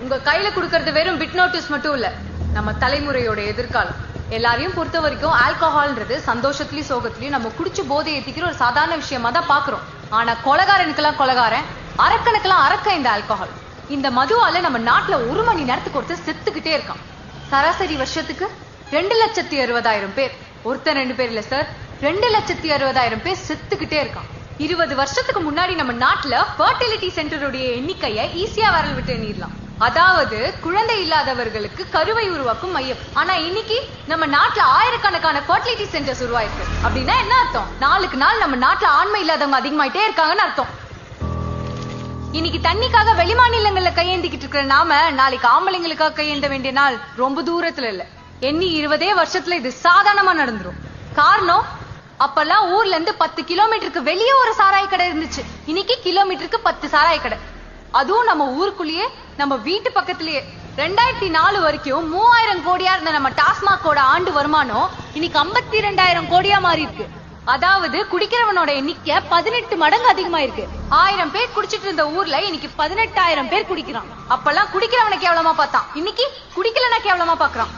உங்க கையில குடுக்கறது வெறும் பிட் நோட்டீஸ் மட்டும் இல்ல, நம்ம தலைமுறையோட எதிர்காலம். எல்லாரையும் பொறுத்த வரைக்கும் ஆல்கஹால்ன்றது சந்தோஷத்துலயும் சோகத்திலயும் நம்ம குடிச்சு போதை ஏத்திக்கிற ஒரு சாதாரண விஷயமா தான் பாக்குறோம். ஆனா கொலகாரனுக்கெல்லாம் கொலகாரன், அரக்கனுக்கெல்லாம் அரக்க இந்த ஆல்கஹால். இந்த மதுவால நம்ம நாட்டுல 1 மணி நேரத்துக்கு ஒருத்தர் செத்துக்கிட்டே இருக்கான். சராசரி வருஷத்துக்கு 2,60,000 பேர். ஒருத்தர் 2 பேர் இல்ல சார், 2,60,000 பேர் செத்துக்கிட்டே இருக்கான். 20 வருஷத்துக்கு முன்னாடி நம்ம நாட்டுல ஃபர்டிலிட்டி சென்டருடைய எண்ணிக்கையை ஈஸியா வரல் விட்டு எண்ணிடலாம். அதாவது குழந்தை இல்லாதவர்களுக்கு கருவை உருவாக்கும் மையம். ஆனா இன்னைக்கு நம்ம நாட்டுல ஆயிரக்கணக்கான ஃபர்டிலிட்டி சென்டர்ஸ் உருவாயிருக்கு. அப்படின்னா என்ன அர்த்தம்? நாளுக்கு நாள் நம்ம நாட்டுல ஆண்மை இல்லாதவங்க அதிகமாயிட்டே இருக்காங்கன்னு அர்த்தம். இன்னைக்கு தண்ணிக்காக வெளிமாநிலங்கள்ல கையேந்திக்கிட்டு இருக்கிற நாம நாளைக்கு ஆம்பளைங்களுக்காக கையேந்த வேண்டிய நாள் ரொம்ப தூரத்துல இல்ல. எண்ணி 20 வருஷத்துல இது சாதாரணமா நடந்துரும். காரணம், அப்பெல்லாம் ஊர்ல இருந்து 10 கிலோமீட்டருக்கு வெளியே ஒரு சாராய கடை இருந்துச்சு. இன்னைக்கு கிலோமீட்டருக்கு 10 சாராய கடை. அதுவும் நம்ம ஊருக்குள்ளேயே, நம்ம வீட்டு பக்கத்திலேயே. 2004 வரைக்கும் 3000 கோடியா இருந்த நம்ம டாஸ்மாகோட ஆண்டு வருமானம் இன்னைக்கு 52,000 கோடியா மாறி இருக்கு. அதாவது குடிக்கிறவனோட எண்ணிக்கை 18 மடங்கு அதிகமா இருக்கு. 1000 பேர் குடிச்சிட்டு இருந்த ஊர்ல இன்னைக்கு 18,000 பேர் குடிக்கிறான். அப்பெல்லாம் குடிக்கிறவனை கேவலமா பார்த்தான், இன்னைக்கு குடிக்கலனா கேவலமா பாக்குறான்.